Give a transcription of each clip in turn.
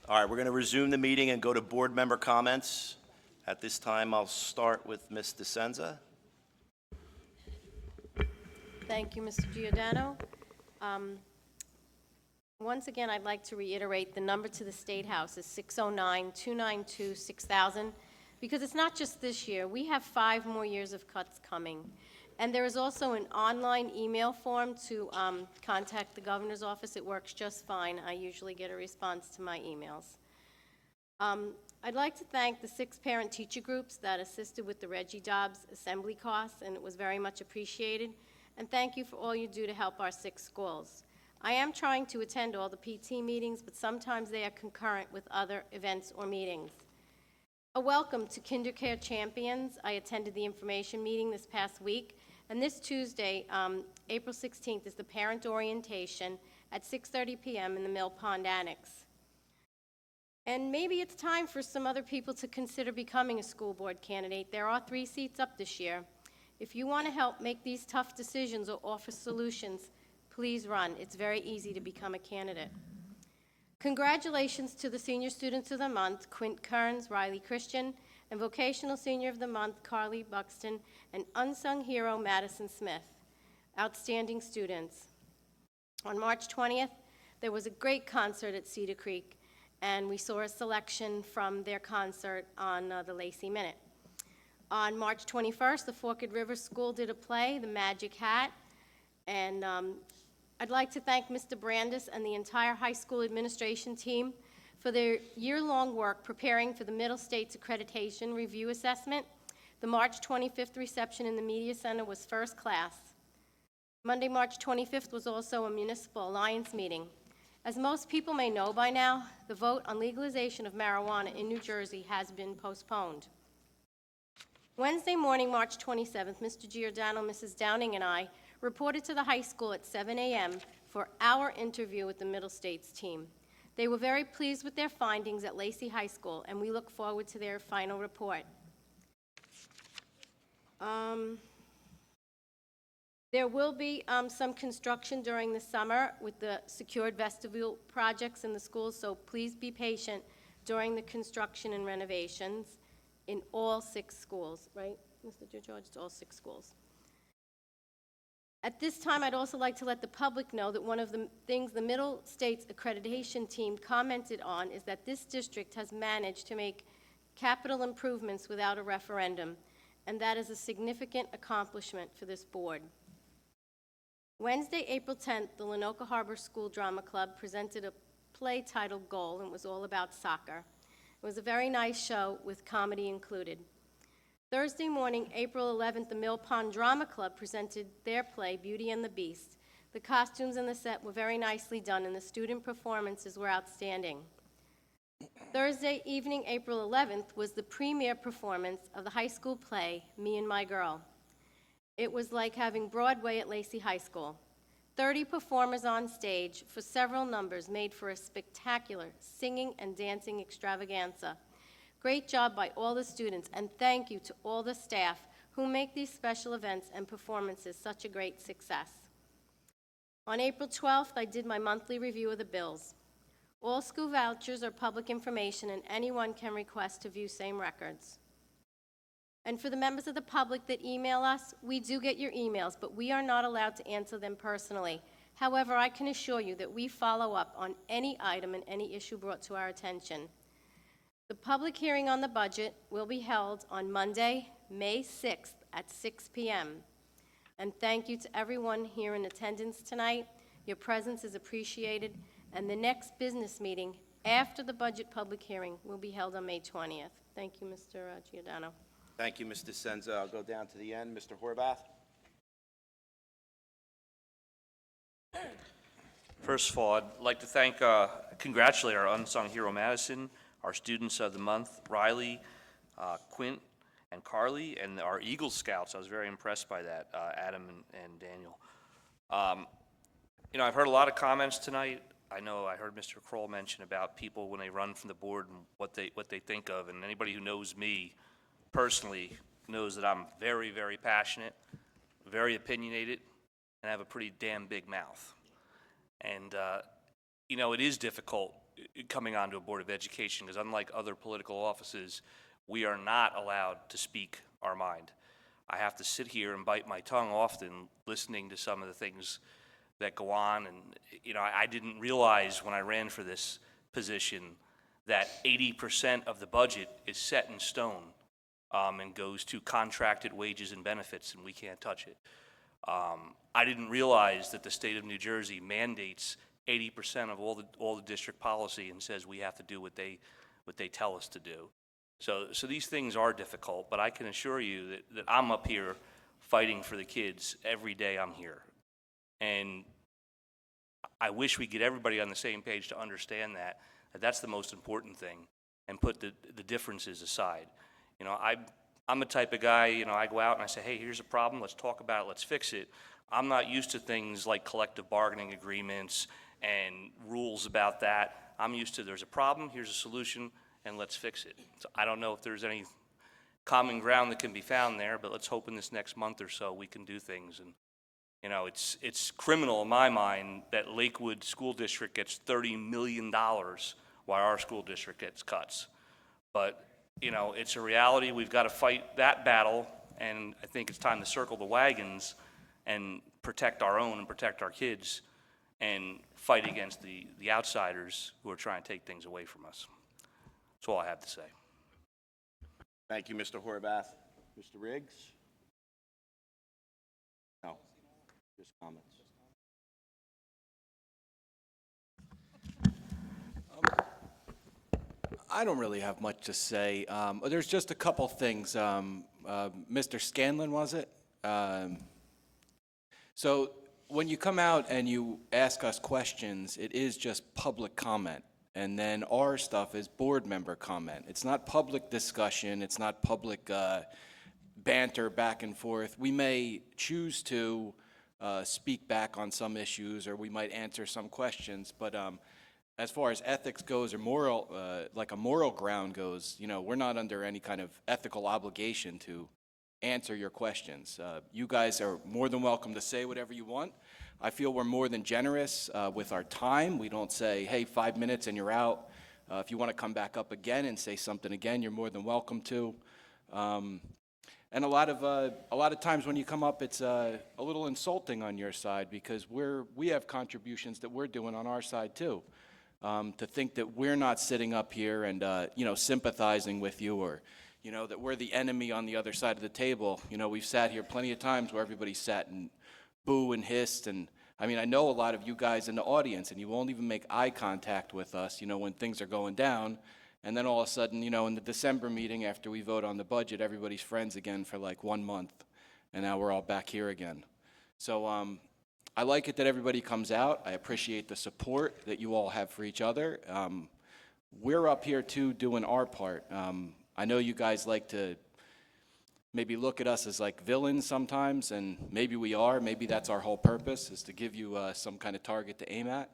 All right, we're going to resume the meeting and go to board member comments. At this time, I'll start with Ms. DeSenza. Thank you, Mr. Giordano. Once again, I'd like to reiterate the number to the State House is 609-292-6000, because it's not just this year. We have 5 more years of cuts coming. And there is also an online email form to contact the governor's office. It works just fine. I usually get a response to my emails. I'd like to thank the 6 parent-teacher groups that assisted with the Reggie Dobbs assembly costs, and it was very much appreciated. And thank you for all you do to help our 6 schools. I am trying to attend all the PT meetings, but sometimes they are concurrent with other events or meetings. A welcome to KinderCare Champions. I attended the information meeting this past week, and this Tuesday, April 16th, is the parent orientation at 6:30 p.m. in the Mill Pond Annex. And maybe it's time for some other people to consider becoming a school board candidate. There are 3 seats up this year. If you want to help make these tough decisions or offer solutions, please run. It's very easy to become a candidate. Congratulations to the Senior Students of the Month, Quint Kearns, Riley Christian, and Vocational Senior of the Month, Carly Buxton, and Unsung Hero, Madison Smith. Outstanding students. On March 20th, there was a great concert at Cedar Creek, and we saw a selection from their concert on the Lacey Minute. On March 21st, the Forked River School did a play, The Magic Hat, and I'd like to thank Mr. Brandis and the entire high school administration team for their year-long work preparing for the Middle States Accreditation Review Assessment. The March 25th reception in the Media Center was first class. Monday, March 25th was also a Municipal Alliance meeting. As most people may know by now, the vote on legalization of marijuana in New Jersey has been postponed. Wednesday morning, March 27th, Mr. Giordano, Mrs. Downing, and I reported to the high school at 7 a.m. for our interview with the Middle States team. They were very pleased with their findings at Lacey High School, and we look forward to their final report. There will be some construction during the summer with the secured vestibule projects in the schools, so please be patient during the construction and renovations in all 6 schools, right, Mr. George? It's all 6 schools. At this time, I'd also like to let the public know that one of the things the Middle States Accreditation team commented on is that this district has managed to make capital improvements without a referendum, and that is a significant accomplishment for this board. Wednesday, April 10th, the Lenoka Harbor School Drama Club presented a play titled Goal, and it was all about soccer. It was a very nice show with comedy included. Thursday morning, April 11th, the Mill Pond Drama Club presented their play, Beauty and the Beast. The costumes and the set were very nicely done, and the student performances were outstanding. Thursday evening, April 11th, was the premiere performance of the high school play, Me and My Girl. It was like having Broadway at Lacey High School. 30 performers on stage for several numbers made for a spectacular singing and dancing extravaganza. Great job by all the students, and thank you to all the staff who make these special events and performances such a great success. On April 12th, I did my monthly review of the bills. All school vouchers are public information, and anyone can request to view same records. And for the members of the public that email us, we do get your emails, but we are not allowed to answer them personally. However, I can assure you that we follow up on any item and any issue brought to our attention. The public hearing on the budget will be held on Monday, May 6th at 6 p.m. And thank you to everyone here in attendance tonight. Your presence is appreciated. And the next business meeting after the budget public hearing will be held on May 20th. Thank you, Mr. Giordano. Thank you, Ms. DeSenza. I'll go down to the end. Mr. Horvath. First of all, I'd like to congratulate our unsung hero, Madison, our students of the month, Riley, Quint, and Carly, and our Eagle Scouts. I was very impressed by that, Adam and Daniel. I've heard a lot of comments tonight. I know I heard Mr. Kroll mention about people when they run from the board and what they think of, and anybody who knows me personally knows that I'm very, very passionate, very opinionated, and I have a pretty damn big mouth. And, it is difficult coming onto a Board of Education, because unlike other political offices, we are not allowed to speak our mind. I have to sit here and bite my tongue often, listening to some of the things that go on. And, I didn't realize when I ran for this position that 80% of the budget is set in stone and goes to contracted wages and benefits, and we can't touch it. I didn't realize that the state of New Jersey mandates 80% of all the district policy and says we have to do what they tell us to do. So these things are difficult, but I can assure you that I'm up here fighting for the kids every day I'm here. And I wish we get everybody on the same page to understand that that's the most important thing, and put the differences aside. I'm the type of guy, I go out and I say, hey, here's a problem, let's talk about it, let's fix it. I'm not used to things like collective bargaining agreements and rules about that. I'm used to there's a problem, here's a solution, and let's fix it. So I don't know if there's any common ground that can be found there, but let's hope in this next month or so we can do things. And it's criminal in my mind that Lakewood School District gets $30 million while our school district gets cuts. But, it's a reality. We've got to fight that battle, and I think it's time to circle the wagons and protect our own and protect our kids and fight against the outsiders who are trying to take things away from us. That's all I have to say. Thank you, Mr. Horvath. Mr. Riggs? No, just comments. I don't really have much to say. There's just a couple things. Mr. Scanlon, was it? So when you come out and you ask us questions, it is just public comment. And then our stuff is board member comment. It's not public discussion. It's not public banter back and forth. We may choose to speak back on some issues, or we might answer some questions, but as far as ethics goes, or moral, like a moral ground goes, we're not under any kind of ethical obligation to answer your questions. You guys are more than welcome to say whatever you want. I feel we're more than generous with our time. We don't say, hey, 5 minutes and you're out. If you want to come back up again and say something again, you're more than welcome to. And a lot of times when you come up, it's a little insulting on your side, because we have contributions that we're doing on our side too. To think that we're not sitting up here and sympathizing with you, or that we're the enemy on the other side of the table. We've sat here plenty of times where everybody sat and boo and hissed, and I know a lot of you guys in the audience, and you won't even make eye contact with us when things are going down. And then all of a sudden, in the December meeting after we vote on the budget, everybody's friends again for like 1 month, and now we're all back here again. So I like it that everybody comes out. I appreciate the support that you all have for each other. We're up here too doing our part. I know you guys like to maybe look at us as like villains sometimes, and maybe we are. Maybe that's our whole purpose, is to give you some kind of target to aim at.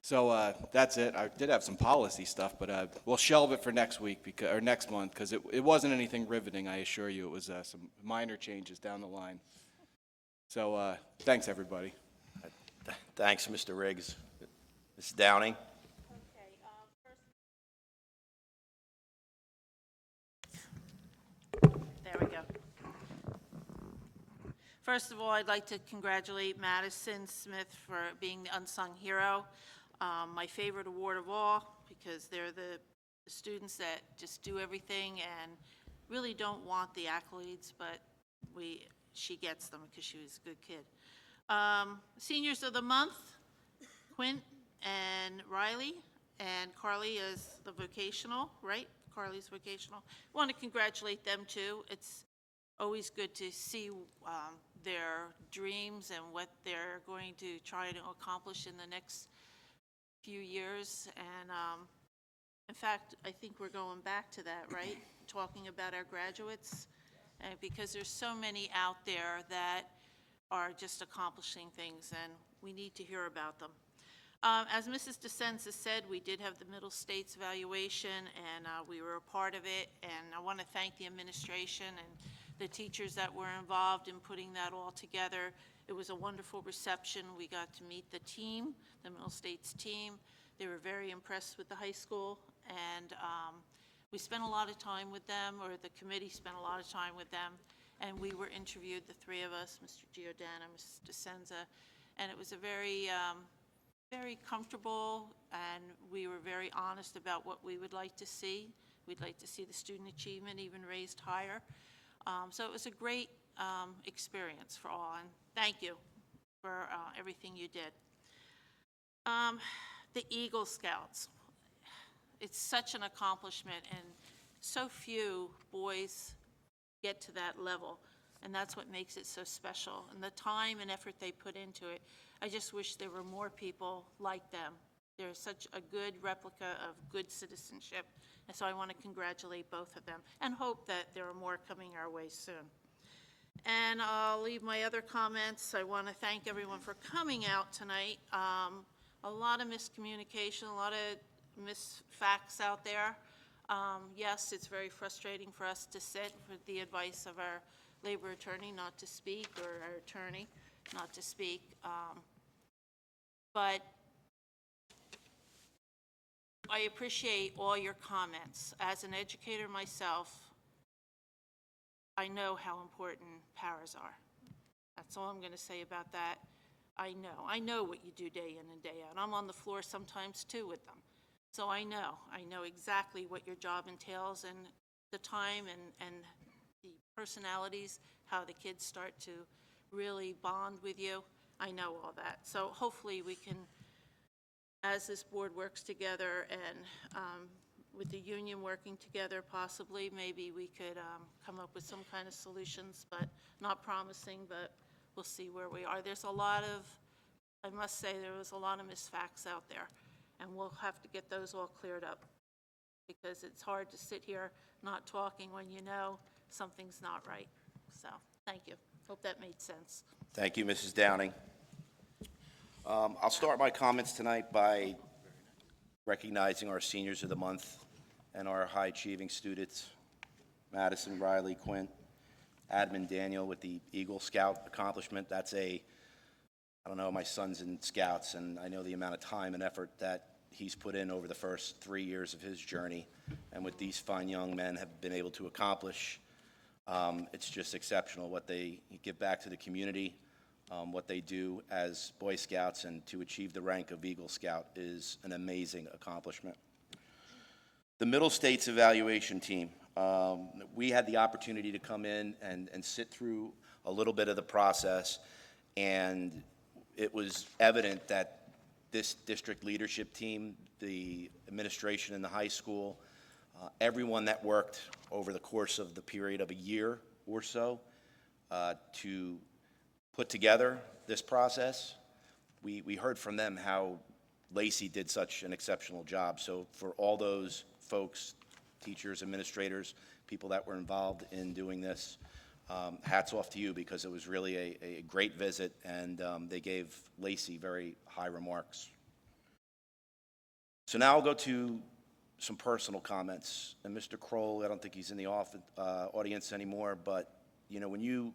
So that's it. I did have some policy stuff, but we'll shelve it for next week or next month, because it wasn't anything riveting, I assure you. It was some minor changes down the line. So thanks, everybody. Thanks, Mr. Riggs. Ms. Downing? There we go. First of all, I'd like to congratulate Madison Smith for being the unsung hero. My favorite award of all, because they're the students that just do everything and really don't want the accolades, but she gets them because she was a good kid. Seniors of the month, Quint and Riley, and Carly is the vocational, right? Carly's vocational. I want to congratulate them too. It's always good to see their dreams and what they're going to try to accomplish in the next few years. And in fact, I think we're going back to that, right? Talking about our graduates, because there's so many out there that are just accomplishing things, and we need to hear about them. As Mrs. DeSenza said, we did have the Middle States evaluation, and we were a part of it, and I want to thank the administration and the teachers that were involved in putting that all together. It was a wonderful reception. We got to meet the team, the Middle States team. They were very impressed with the high school, and we spent a lot of time with them, or the committee spent a lot of time with them, and we were interviewed, the three of us, Mr. Giordano, Mrs. DeSenza, and it was a very, very comfortable, and we were very honest about what we would like to see. We'd like to see the student achievement even raised higher. So it was a great experience for all, and thank you for everything you did. The Eagle Scouts. It's such an accomplishment, and so few boys get to that level, and that's what makes it so special. And the time and effort they put into it, I just wish there were more people like them. They're such a good replica of good citizenship, and so I want to congratulate both of them and hope that there are more coming our way soon. And I'll leave my other comments. I want to thank everyone for coming out tonight. A lot of miscommunication, a lot of misfacts out there. Yes, it's very frustrating for us to sit with the advice of our labor attorney not to speak, or our attorney not to speak. But I appreciate all your comments. As an educator myself, I know how important paras are. That's all I'm going to say about that. I know what you do day in and day out. I'm on the floor sometimes too with them. So I know exactly what your job entails, and the time and the personalities, how the kids start to really bond with you. I know all that. So hopefully we can, as this board works together and with the union working together, possibly, maybe we could come up with some kind of solutions, but not promising, but we'll see where we are. There's a lot of, I must say, there was a lot of misfacts out there, and we'll have to get those all cleared up, because it's hard to sit here not talking when you know something's not right. So, thank you. Hope that made sense. Thank you, Mrs. Downing. I'll start my comments tonight by recognizing our seniors of the month and our high-achieving students, Madison, Riley, Quint, Adam, and Daniel with the Eagle Scout accomplishment. That's I don't know, my son's in Scouts, and I know the amount of time and effort that he's put in over the first 3 years of his journey, and what these fine young men have been able to accomplish. It's just exceptional what they give back to the community, what they do as Boy Scouts, and to achieve the rank of Eagle Scout is an amazing accomplishment. The Middle States Evaluation Team. We had the opportunity to come in and sit through a little bit of the process, and it was evident that this district leadership team, the administration in the high school, everyone that worked over the course of the period of a year or so to put together this process, we heard from them how Lacey did such an exceptional job. So for all those folks, teachers, administrators, people that were involved in doing this, hats off to you, because it was really a great visit, and they gave Lacey very high remarks. So now I'll go to some personal comments. And Mr. Kroll, I don't think he's in the audience anymore, but you know, when you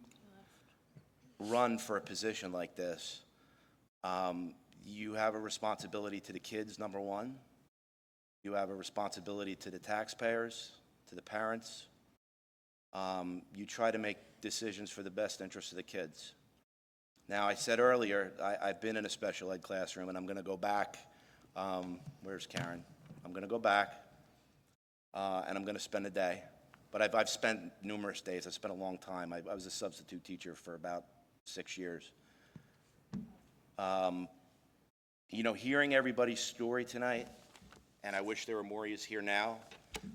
run for a position like this, you have a responsibility to the kids, number one. You have a responsibility to the taxpayers, to the parents. You try to make decisions for the best interest of the kids. Now, I said earlier, I've been in a special ed classroom, and I'm going to go back. Where's Karen? I'm going to go back, and I'm going to spend a day. But I've spent numerous days. I've spent a long time. I was a substitute teacher for about 6 years. You know, hearing everybody's story tonight, and I wish there were more of you here now,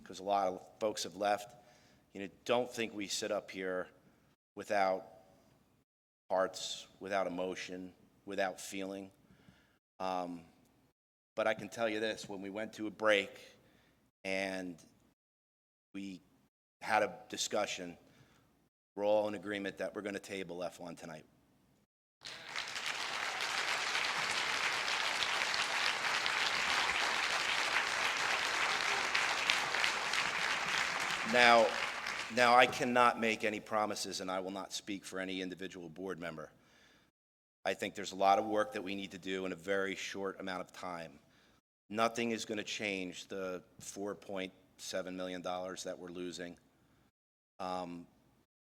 because a lot of folks have left. You know, don't think we sit up here without hearts, without emotion, without feeling. But I can tell you this, when we went to a break and we had a discussion, we're all in agreement that we're going to table F1 tonight. Now, I cannot make any promises, and I will not speak for any individual board member. I think there's a lot of work that we need to do in a very short amount of time. Nothing is going to change the $4.7 million that we're losing.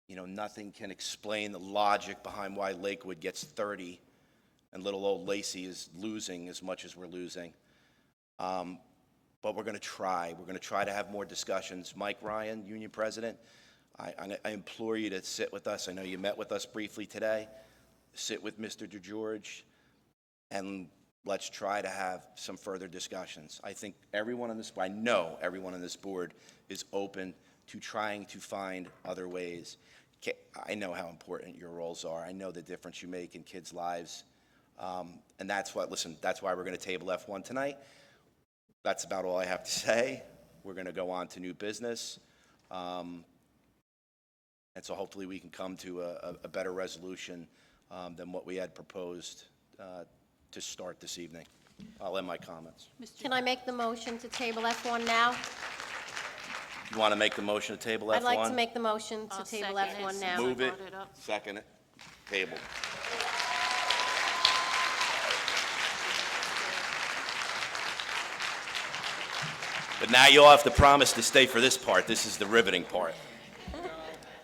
Nothing can explain the logic behind why Lakewood gets 30 and little old Lacey is losing as much as we're losing. But we're going to try. We're going to try to have more discussions. Mike Ryan, union president, I implore you to sit with us. I know you met with us briefly today. Sit with Mr. DeGeorge, and let's try to have some further discussions. I think I know everyone on this board is open to trying to find other ways. I know how important your roles are. I know the difference you make in kids' lives. And that's why we're going to table F1 tonight. That's about all I have to say. We're going to go on to new business. And so hopefully we can come to a better resolution than what we had proposed to start this evening. I'll end my comments. Can I make the motion to table F1 now? You want to make the motion to table F1? I'd like to make the motion to I'll table second it. F1 now. Move it, Vote it up. second it, table. But now you'll have to promise to stay for this part. This is the riveting part.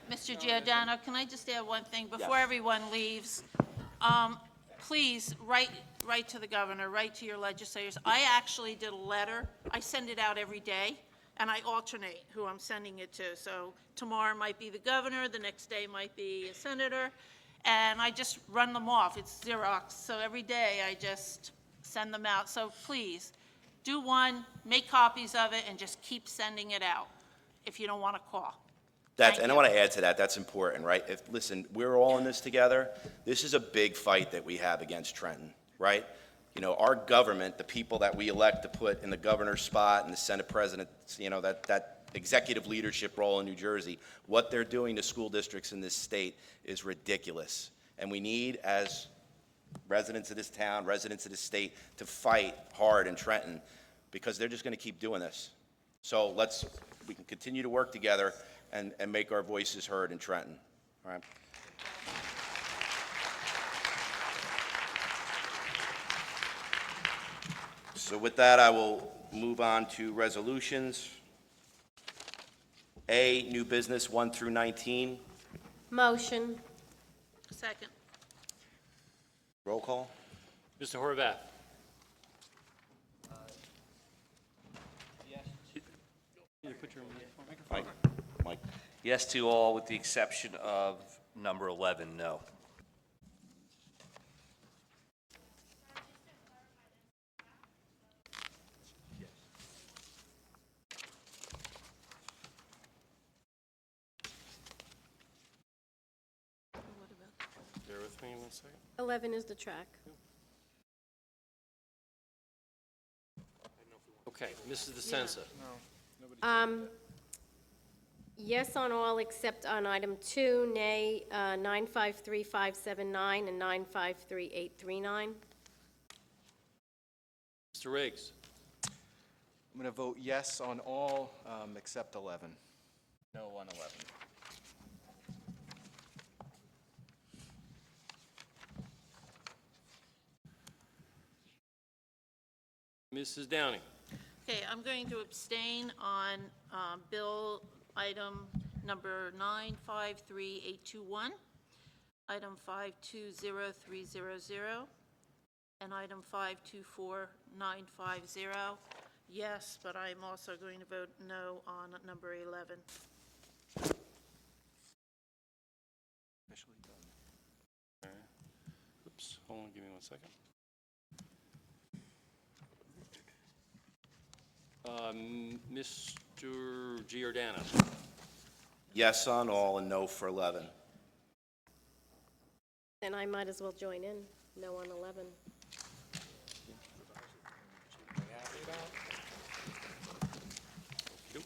Mr. Giordano, can I just add one thing before Yes. everyone leaves? Please, write to the governor, write to your legislators. I actually did a letter. I send it out every day, and I alternate who I'm sending it to. So tomorrow might be the governor, the next day might be a senator, and I just run them off. It's Xerox. So every day I just send them out. So please, do one, make copies of it, and just keep sending it out if you don't want to call. Thank And I you. want to add to that, that's important, right? Listen, we're all in this together. This is a big fight that we have against Trenton, right? Our government, the people that we elect to put in the governor's spot and the Senate president, that executive leadership role in New Jersey, what they're doing to school districts in this state is ridiculous. And we need, as residents of this town, residents of this state, to fight hard in Trenton, because they're just going to keep doing this. So we can continue to work together and make our voices heard in Trenton. All right? So with that, I will move on to resolutions. A, new business 1 through 19. Motion. Second. Roll call. Mr. Horvath? Mike. Yes to all, with the exception of number 11, no. Bear with me 1 second. 11 is the track. Okay, Mrs. DeSenza? Yes on all except on item 2, nay 953579 and 953839. Mr. Riggs? I'm going to vote yes on all except 11. No on 11. Mrs. Downing? Okay, I'm going to abstain on bill item number 953821, item 520300, and item 524950. Yes, but I'm also going to vote no on number 11. Oops, hold on, give me 1 second. Mr. Giordano? Yes on all and no for 11. Then I might as well join in. No on 11. Nope.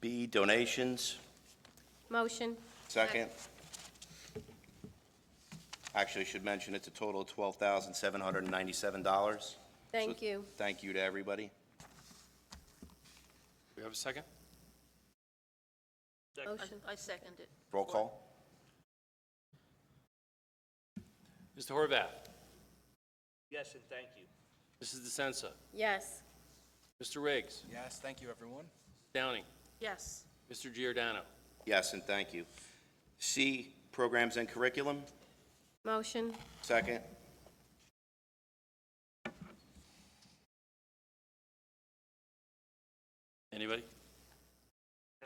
B, donations. Motion. Second. Actually, I should mention it's a total of $12,797. Thank you. Thank you to everybody. We have a second? Motion. I second it. Roll call? Mr. Horvath? Yes, and thank you. Mrs. DeSenza? Yes. Mr. Riggs? Yes, thank you, everyone. Downing? Yes. Mr. Giordano? Yes, and thank you. C, programs and curriculum. Motion. Second. Anybody?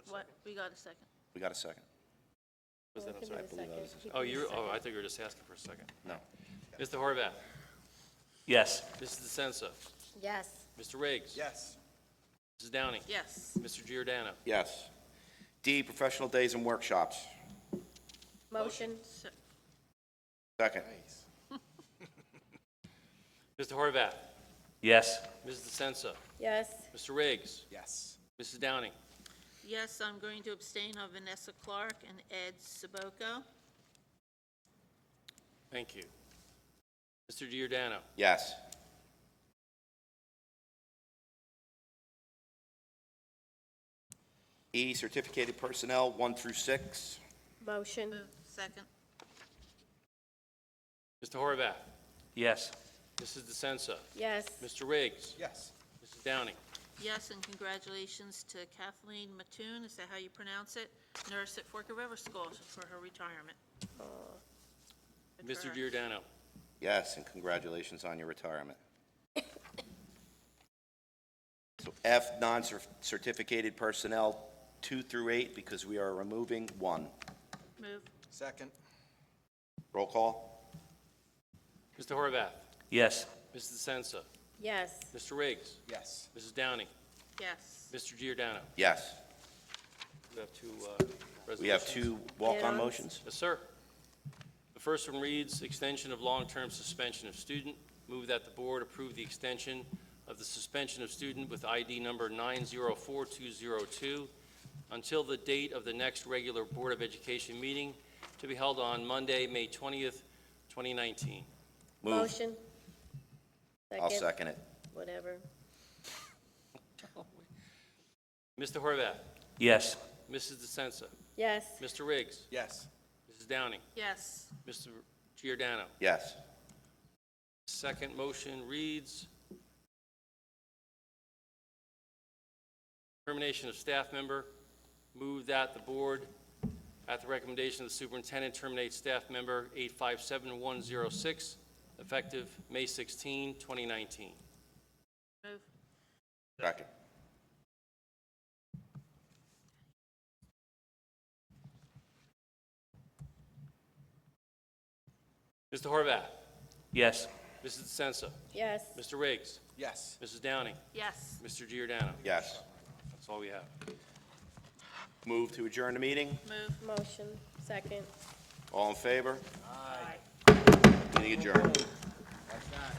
What? We got a second. We got a second. Was that, I'm Give sorry? it a second. Oh, I thought you were just asking for a second. No. Mr. Horvath? Yes. Mrs. DeSenza? Yes. Mr. Riggs? Yes. Mrs. Downing? Yes. Mr. Giordano? Yes. D, professional days and workshops. Motion. Se- Second. Mr. Horvath? Yes. Mrs. DeSenza? Yes. Mr. Riggs? Yes. Mrs. Downing? Yes, I'm going to abstain on Vanessa Clark and Ed Saboko. Thank you. Mr. Giordano? Yes. E, certificated personnel, 1 through 6. Motion. Move. Second. Mr. Horvath? Yes. Mrs. DeSenza? Yes. Mr. Riggs? Yes. Mrs. Downing? Yes, and congratulations to Kathleen Mattoon, is that how you pronounce it? Nurse at Forked River School for her retirement. Good for Mr. her. Giordano? Yes, and congratulations on your retirement. So F, non-certificated personnel, 2 through 8, because we are removing 1. Move. Second. Roll call? Mr. Horvath? Yes. Mrs. DeSenza? Yes. Mr. Riggs? Yes. Mrs. Downing? Yes. Mr. Giordano? Yes. We have two resolutions. We have 2 walk-on Add-ons. motions. Yes, sir. The first one reads, extension of long-term suspension of student. Move that the board approve the extension of the suspension of student with ID number 904202 until the date of the next regular Board of Education meeting to be held on Monday, May 20th, 2019. Move. Motion. I'll second it. Whatever. Mr. Horvath? Yes. Mrs. DeSenza? Yes. Mr. Riggs? Yes. Mrs. Downing? Yes. Mr. Giordano? Yes. Second motion reads, termination of staff member. Move that the board, at the recommendation of the superintendent, terminate staff member 857106, effective May 16, 2019. Move. Second. Mr. Horvath? Yes. Mrs. DeSenza? Yes. Mr. Riggs? Yes. Mrs. Downing? Yes. Mr. Giordano? Yes. That's all we have. Move to adjourn the meeting. Move. Motion. Second. All in favor? Aye. Meeting adjourned. Like that.